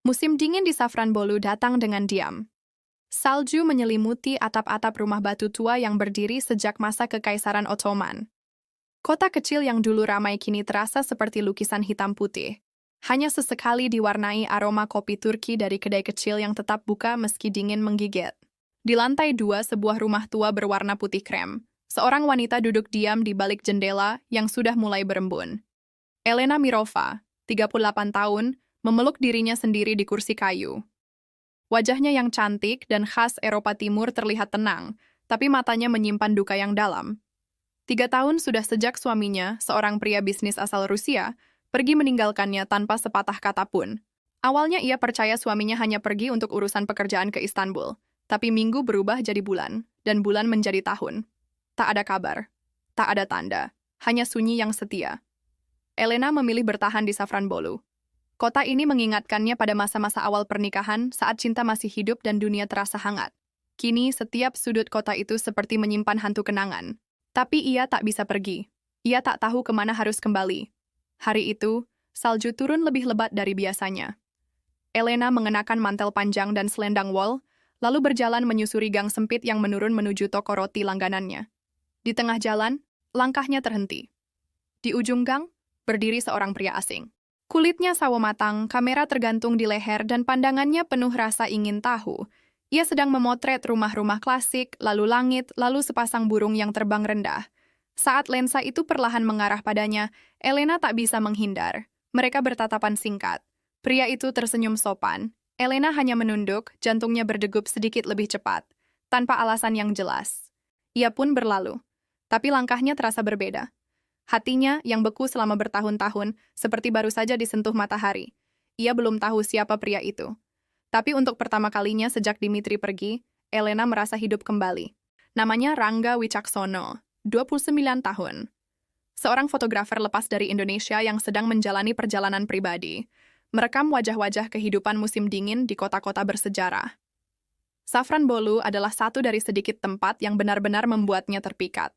Musim dingin di Safranbolu datang dengan diam. Salju menyelimuti atap-atap rumah batu tua yang berdiri sejak masa Kekaisaran Ottoman. Kota kecil yang dulu ramai kini terasa seperti lukisan hitam putih. Hanya sesekali diwarnai aroma kopi Turki dari kedai kecil yang tetap buka meski dingin menggigit. Di lantai 2 sebuah rumah tua berwarna putih krem. Seorang wanita duduk diam di balik jendela yang sudah mulai berembun. Elena Mirova, 38 tahun, memeluk dirinya sendiri di kursi kayu. Wajahnya yang cantik dan khas Eropa Timur terlihat tenang, tapi matanya menyimpan duka yang dalam. 3 tahun sudah sejak suaminya, seorang pria bisnis asal Rusia, pergi meninggalkannya tanpa sepatah kata pun. Awalnya ia percaya suaminya hanya pergi untuk urusan pekerjaan ke Istanbul, tapi minggu berubah jadi bulan, dan bulan menjadi tahun. Tak ada kabar, tak ada tanda, hanya sunyi yang setia. Elena memilih bertahan di Safranbolu. Kota ini mengingatkannya pada masa-masa awal pernikahan saat cinta masih hidup dan dunia terasa hangat. Kini setiap sudut kota itu seperti menyimpan hantu kenangan. Tapi ia tak bisa pergi. Ia tak tahu kemana harus kembali. Hari itu, salju turun lebih lebat dari biasanya. Elena mengenakan mantel panjang dan selendang wol, lalu berjalan menyusuri gang sempit yang menurun menuju toko roti langganannya. Di tengah jalan, langkahnya terhenti. Di ujung gang, berdiri seorang pria asing. Kulitnya sawo matang, kamera tergantung di leher, dan pandangannya penuh rasa ingin tahu. Ia sedang memotret rumah-rumah klasik, lalu langit, lalu sepasang burung yang terbang rendah. Saat lensa itu perlahan mengarah padanya, Elena tak bisa menghindar. Mereka bertatapan singkat. Pria itu tersenyum sopan. Elena hanya menunduk, jantungnya berdegup sedikit lebih cepat, tanpa alasan yang jelas. Ia pun berlalu. Tapi langkahnya terasa berbeda. Hatinya, yang beku selama bertahun-tahun, seperti baru saja disentuh matahari. Ia belum tahu siapa pria itu. Tapi untuk pertama kalinya sejak Dimitri pergi, Elena merasa hidup kembali. Namanya Rangga Wicaksono, 29 tahun. Seorang fotografer lepas dari Indonesia yang sedang menjalani perjalanan pribadi, merekam wajah-wajah kehidupan musim dingin di kota-kota bersejarah. Safranbolu adalah satu dari sedikit tempat yang benar-benar membuatnya terpikat.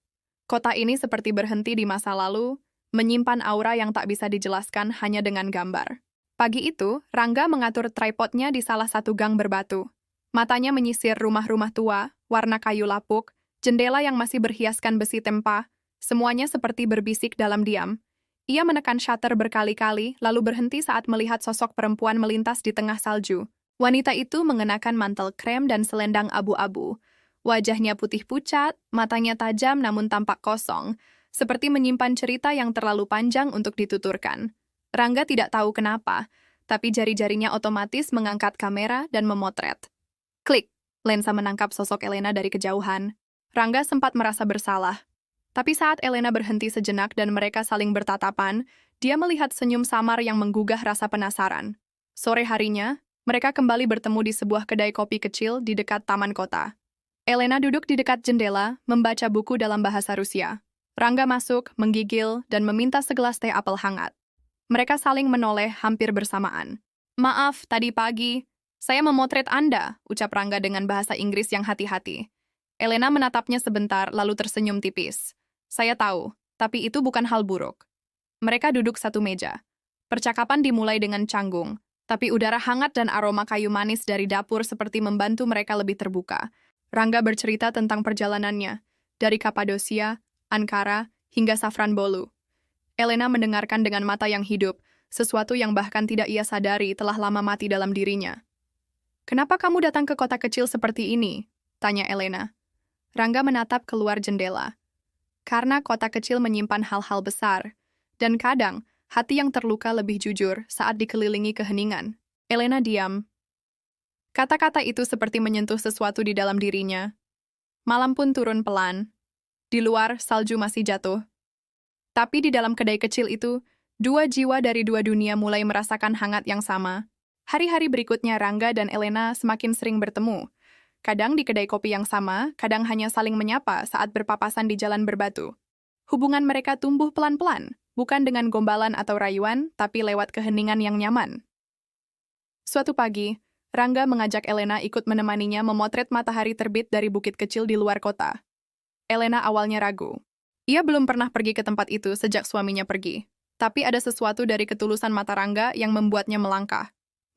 Kota ini seperti berhenti di masa lalu, menyimpan aura yang tak bisa dijelaskan hanya dengan gambar. Pagi itu, Rangga mengatur tripodnya di salah satu gang berbatu. Matanya menyisir rumah-rumah tua, warna kayu lapuk, jendela yang masih berhiaskan besi tempa, semuanya seperti berbisik dalam diam. Ia menekan shutter berkali-kali, lalu berhenti saat melihat sosok perempuan melintas di tengah salju. Wanita itu mengenakan mantel krem dan selendang abu-abu. Wajahnya putih pucat, matanya tajam namun tampak kosong, seperti menyimpan cerita yang terlalu panjang untuk dituturkan. Rangga tidak tahu kenapa, tapi jari-jarinya otomatis mengangkat kamera dan memotret. Klik, lensa menangkap sosok Elena dari kejauhan. Rangga sempat merasa bersalah. Tapi saat Elena berhenti sejenak dan mereka saling bertatapan, dia melihat senyum samar yang menggugah rasa penasaran. Sore harinya, mereka kembali bertemu di sebuah kedai kopi kecil di dekat taman kota. Elena duduk di dekat jendela, membaca buku dalam bahasa Rusia. Rangga masuk, menggigil, dan meminta segelas teh apel hangat. Mereka saling menoleh hampir bersamaan. "Maaf, tadi pagi, saya memotret Anda," ucap Rangga dengan bahasa Inggris yang hati-hati. Elena menatapnya sebentar, lalu tersenyum tipis. "Saya tahu, tapi itu bukan hal buruk." Mereka duduk satu meja. Percakapan dimulai dengan canggung, tapi udara hangat dan aroma kayu manis dari dapur seperti membantu mereka lebih terbuka. Rangga bercerita tentang perjalanannya, dari Kapadosia, Ankara, hingga Safranbolu. Elena mendengarkan dengan mata yang hidup, sesuatu yang bahkan tidak ia sadari telah lama mati dalam dirinya. "Kenapa kamu datang ke kota kecil seperti ini?" tanya Elena. Rangga menatap keluar jendela. Karena kota kecil menyimpan hal-hal besar, dan kadang hati yang terluka lebih jujur saat dikelilingi keheningan. Elena diam. Kata-kata itu seperti menyentuh sesuatu di dalam dirinya. Malam pun turun pelan. Di luar, salju masih jatuh. Tapi di dalam kedai kecil itu, dua jiwa dari dua dunia mulai merasakan hangat yang sama. Hari-hari berikutnya Rangga dan Elena semakin sering bertemu. Kadang di kedai kopi yang sama, kadang hanya saling menyapa saat berpapasan di jalan berbatu. Hubungan mereka tumbuh pelan-pelan, bukan dengan gombalan atau rayuan, tapi lewat keheningan yang nyaman. Suatu pagi, Rangga mengajak Elena ikut menemaninya memotret matahari terbit dari bukit kecil di luar kota. Elena awalnya ragu. Ia belum pernah pergi ke tempat itu sejak suaminya pergi. Tapi ada sesuatu dari ketulusan mata Rangga yang membuatnya melangkah.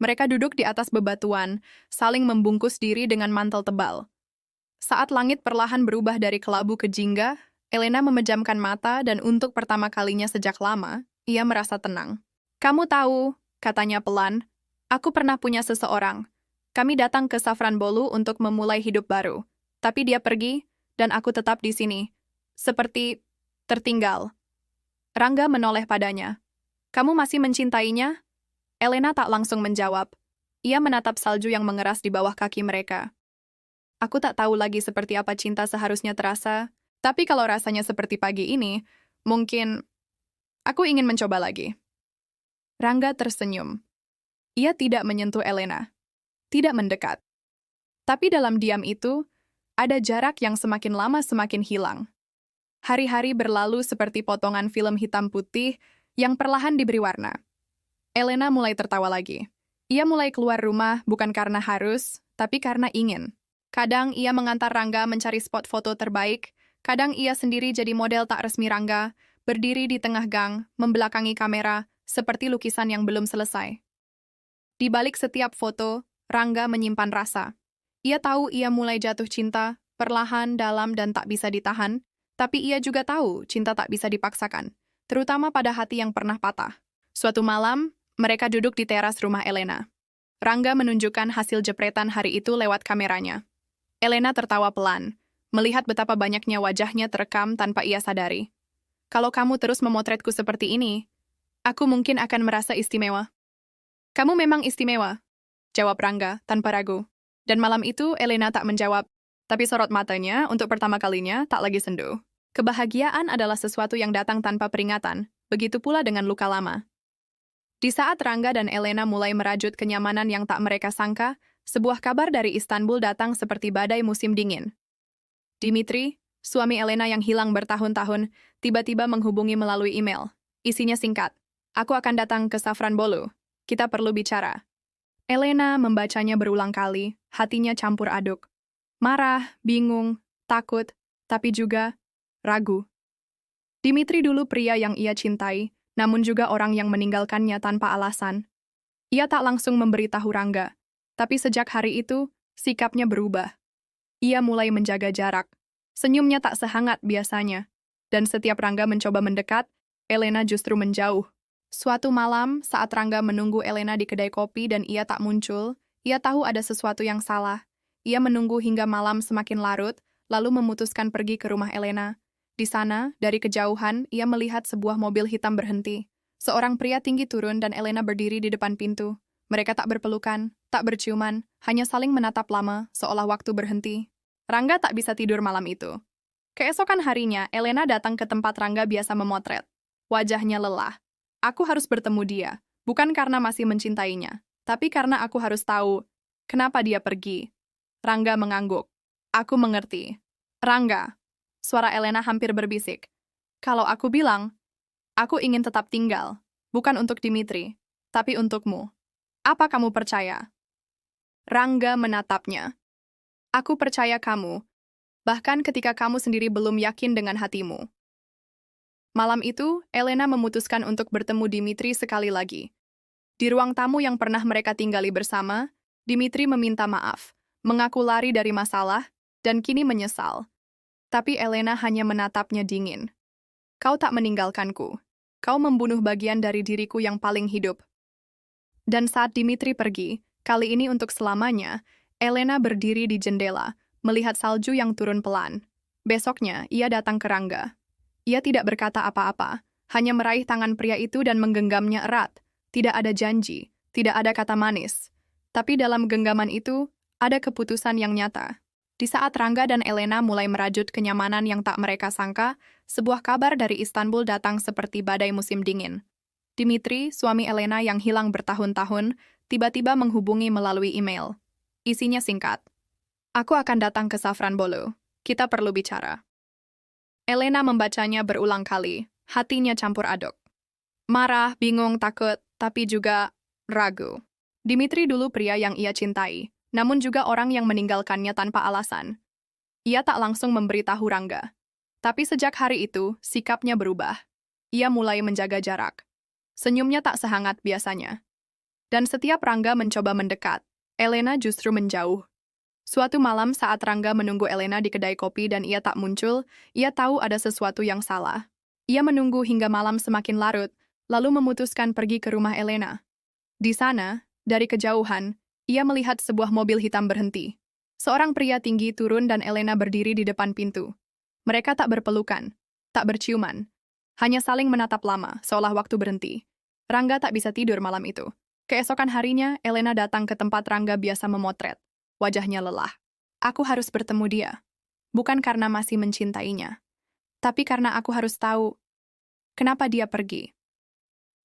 Mereka duduk di atas bebatuan, saling membungkus diri dengan mantel tebal. Saat langit perlahan berubah dari kelabu ke jingga, Elena memejamkan mata dan untuk pertama kalinya sejak lama, ia merasa tenang. "Kamu tahu," katanya pelan, "aku pernah punya seseorang. Kami datang ke Saffron Bolu untuk memulai hidup baru. Tapi dia pergi, dan aku tetap di sini. Seperti tertinggal." Rangga menoleh padanya. "Kamu masih mencintainya?" Elena tak langsung menjawab. Ia menatap salju yang mengeras di bawah kaki mereka. "Aku tak tahu lagi seperti apa cinta seharusnya terasa, tapi kalau rasanya seperti pagi ini, mungkin aku ingin mencoba lagi." Rangga tersenyum. Ia tidak menyentuh Elena, tidak mendekat. Tapi dalam diam itu, ada jarak yang semakin lama semakin hilang. Hari-hari berlalu seperti potongan film hitam putih yang perlahan diberi warna. Elena mulai tertawa lagi. Ia mulai keluar rumah bukan karena harus, tapi karena ingin. Kadang ia mengantar Rangga mencari spot foto terbaik, kadang ia sendiri jadi model tak resmi Rangga, berdiri di tengah gang, membelakangi kamera, seperti lukisan yang belum selesai. Di balik setiap foto, Rangga menyimpan rasa. Ia tahu ia mulai jatuh cinta, perlahan, dalam, dan tak bisa ditahan, tapi ia juga tahu cinta tak bisa dipaksakan, terutama pada hati yang pernah patah. Suatu malam, mereka duduk di teras rumah Elena. Rangga menunjukkan hasil jepretan hari itu lewat kameranya. Elena tertawa pelan, melihat betapa banyaknya wajahnya terekam tanpa ia sadari. "Kalau kamu terus memotretku seperti ini, aku mungkin akan merasa istimewa." "Kamu memang istimewa," jawab Rangga tanpa ragu. Dan malam itu Elena tak menjawab, tapi sorot matanya untuk pertama kalinya tak lagi sendu. Kebahagiaan adalah sesuatu yang datang tanpa peringatan, begitu pula dengan luka lama. Di saat Rangga dan Elena mulai merajut kenyamanan yang tak mereka sangka, sebuah kabar dari Istanbul datang seperti badai musim dingin. Dimitri, suami Elena yang hilang bertahun-tahun, tiba-tiba menghubungi melalui email. Isinya singkat, "Aku akan datang ke Saffron Bolu. Kita perlu bicara." Elena membacanya berulang kali, hatinya campur aduk. Marah, bingung, takut, tapi juga ragu. Dimitri dulu pria yang ia cintai, namun juga orang yang meninggalkannya tanpa alasan. Ia tak langsung memberitahu Rangga, tapi sejak hari itu, sikapnya berubah. Ia mulai menjaga jarak. Senyumnya tak sehangat biasanya. Dan setiap Rangga mencoba mendekat, Elena justru menjauh. Suatu malam, saat Rangga menunggu Elena di kedai kopi dan ia tak muncul, ia tahu ada sesuatu yang salah. Ia menunggu hingga malam semakin larut, lalu memutuskan pergi ke rumah Elena. Di sana, dari kejauhan, ia melihat sebuah mobil hitam berhenti. Seorang pria tinggi turun dan Elena berdiri di depan pintu. Mereka tak berpelukan, tak berciuman, hanya saling menatap lama, seolah waktu berhenti. Rangga tak bisa tidur malam itu. Keesokan harinya, Elena datang ke tempat Rangga biasa memotret. Wajahnya lelah. "Aku harus bertemu dia, bukan karena masih mencintainya, tapi karena aku harus tahu kenapa dia pergi." Rangga mengangguk. "Aku mengerti." "Rangga," suara Elena hampir berbisik. "Kalau aku bilang, aku ingin tetap tinggal, bukan untuk Dimitri, tapi untukmu. Apa kamu percaya?" Rangga menatapnya. "Aku percaya kamu, bahkan ketika kamu sendiri belum yakin dengan hatimu." Malam itu, Elena memutuskan untuk bertemu Dimitri sekali lagi. Di ruang tamu yang pernah mereka tinggali bersama, Dimitri meminta maaf, mengaku lari dari masalah, dan kini menyesal. Tapi Elena hanya menatapnya dingin. "Kau tak meninggalkanku. Kau membunuh bagian dari diriku yang paling hidup." Dan saat Dimitri pergi, kali ini untuk selamanya, Elena berdiri di jendela, melihat salju yang turun pelan. Besoknya, ia datang ke Rangga. Ia tidak berkata apa-apa, hanya meraih tangan pria itu dan menggenggamnya erat. Tidak ada janji, tidak ada kata manis. Tapi dalam genggaman itu, ada keputusan yang nyata. Di saat Rangga dan Elena mulai merajut kenyamanan yang tak mereka sangka, sebuah kabar dari Istanbul datang seperti badai musim dingin. Dimitri, suami Elena yang hilang bertahun-tahun, tiba-tiba menghubungi melalui email. Isinya singkat. "Aku akan datang ke Saffron Bolu. Kita perlu bicara." Elena membacanya berulang kali, hatinya campur aduk. Marah, bingung, takut, tapi juga ragu. Dimitri dulu pria yang ia cintai, namun juga orang yang meninggalkannya tanpa alasan. Ia tak langsung memberitahu Rangga. Tapi sejak hari itu, sikapnya berubah. Ia mulai menjaga jarak. Senyumnya tak sehangat biasanya. Dan setiap Rangga mencoba mendekat, Elena justru menjauh. Suatu malam saat Rangga menunggu Elena di kedai kopi dan ia tak muncul, ia tahu ada sesuatu yang salah. Ia menunggu hingga malam semakin larut, lalu memutuskan pergi ke rumah Elena. Di sana, dari kejauhan, ia melihat sebuah mobil hitam berhenti. Seorang pria tinggi turun dan Elena berdiri di depan pintu. Mereka tak berpelukan, tak berciuman, hanya saling menatap lama, seolah waktu berhenti. Rangga tak bisa tidur malam itu. Keesokan harinya, Elena datang ke tempat Rangga biasa memotret. Wajahnya lelah. Aku harus bertemu dia. Bukan karena masih mencintainya, tapi karena aku harus tahu kenapa dia pergi.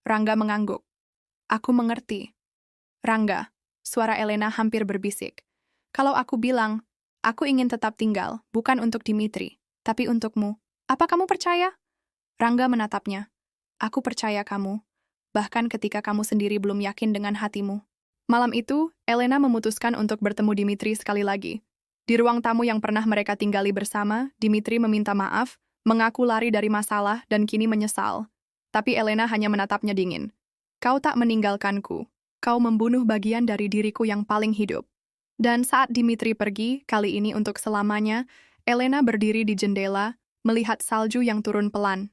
Rangga mengangguk. Aku mengerti. Rangga, suara Elena hampir berbisik. Kalau aku bilang, aku ingin tetap tinggal, bukan untuk Dimitri, tapi untukmu. Apa kamu percaya? Rangga menatapnya. Aku percaya kamu, bahkan ketika kamu sendiri belum yakin dengan hatimu. Malam itu, Elena memutuskan untuk bertemu Dimitri sekali lagi. Di ruang tamu yang pernah mereka tinggali bersama, Dimitri meminta maaf, mengaku lari dari masalah dan kini menyesal. Tapi Elena hanya menatapnya dingin. Kau tak meninggalkanku. Kau membunuh bagian dari diriku yang paling hidup. Dan saat Dimitri pergi, kali ini untuk selamanya, Elena berdiri di jendela, melihat salju yang turun pelan.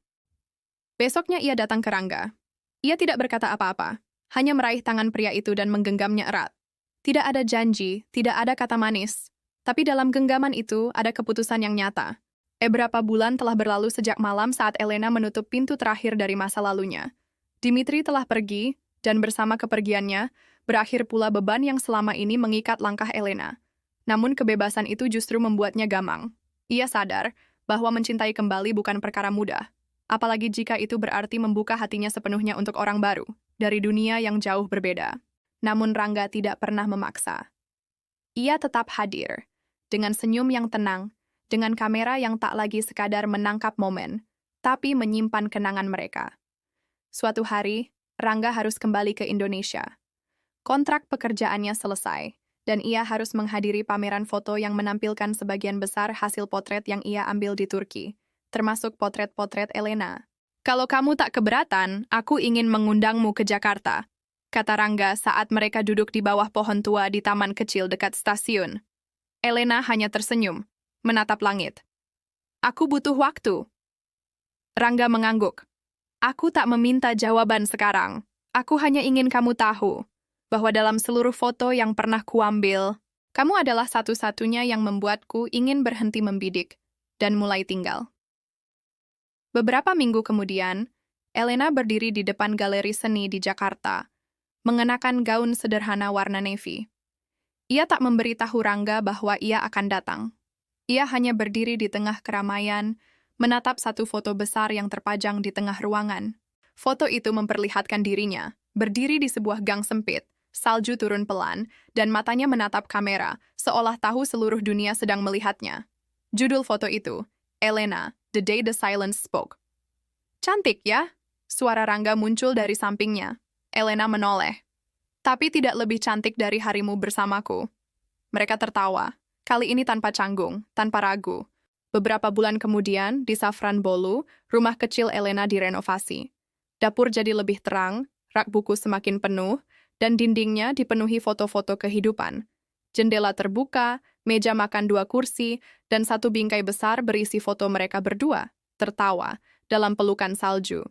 Besoknya ia datang ke Rangga. Ia tidak berkata apa-apa, hanya meraih tangan pria itu dan menggenggamnya erat. Tidak ada janji, tidak ada kata manis. Tapi dalam genggaman itu ada keputusan yang nyata. Beberapa bulan telah berlalu sejak malam saat Elena menutup pintu terakhir dari masa lalunya. Dimitri telah pergi, dan bersama kepergiannya, berakhir pula beban yang selama ini mengikat langkah Elena. Namun kebebasan itu justru membuatnya gamang. Ia sadar bahwa mencintai kembali bukan perkara mudah. Apalagi jika itu berarti membuka hatinya sepenuhnya untuk orang baru, dari dunia yang jauh berbeda. Namun Rangga tidak pernah memaksa. Ia tetap hadir, dengan senyum yang tenang, dengan kamera yang tak lagi sekadar menangkap momen, tapi menyimpan kenangan mereka. Suatu hari, Rangga harus kembali ke Indonesia. Kontrak pekerjaannya selesai, dan ia harus menghadiri pameran foto yang menampilkan sebagian besar hasil potret yang ia ambil di Turki, termasuk potret-potret Elena. Kalau kamu tak keberatan, aku ingin mengundangmu ke Jakarta, kata Rangga saat mereka duduk di bawah pohon tua di taman kecil dekat stasiun. Elena hanya tersenyum, menatap langit. Aku butuh waktu. Rangga mengangguk. Aku tak meminta jawaban sekarang. Aku hanya ingin kamu tahu bahwa dalam seluruh foto yang pernah kuambil, kamu adalah satu-satunya yang membuatku ingin berhenti membidik dan mulai tinggal. Beberapa minggu kemudian, Elena berdiri di depan galeri seni di Jakarta, mengenakan gaun sederhana warna navy. Ia tak memberitahu Rangga bahwa ia akan datang. Ia hanya berdiri di tengah keramaian, menatap satu foto besar yang terpajang di tengah ruangan. Foto itu memperlihatkan dirinya, berdiri di sebuah gang sempit, salju turun pelan, dan matanya menatap kamera, seolah tahu seluruh dunia sedang melihatnya. Judul foto itu, Elena, The Day the Silence Spoke. Cantik ya? Suara Rangga muncul dari sampingnya. Elena menoleh. Tapi tidak lebih cantik dari harimu bersamaku. Mereka tertawa, kali ini tanpa canggung, tanpa ragu. Beberapa bulan kemudian, di Safran Bolu, rumah kecil Elena direnovasi. Dapur jadi lebih terang, rak buku semakin penuh, dan dindingnya dipenuhi foto-foto kehidupan. Jendela terbuka, meja makan 2 kursi, dan satu bingkai besar berisi foto mereka berdua, tertawa, dalam pelukan salju.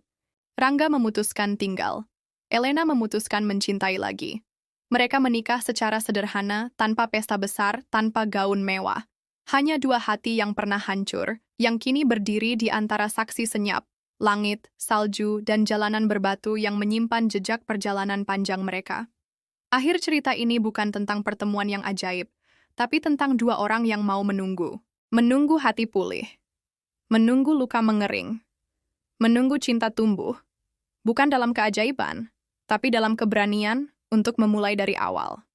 Rangga memutuskan tinggal. Elena memutuskan mencintai lagi. Mereka menikah secara sederhana, tanpa pesta besar, tanpa gaun mewah. Hanya 2 hati yang pernah hancur, yang kini berdiri di antara saksi senyap, langit, salju, dan jalanan berbatu yang menyimpan jejak perjalanan panjang mereka. Akhir cerita ini bukan tentang pertemuan yang ajaib, tapi tentang 2 orang yang mau menunggu. Menunggu hati pulih. Menunggu luka mengering. Menunggu cinta tumbuh. Bukan dalam keajaiban, tapi dalam keberanian untuk memulai dari awal.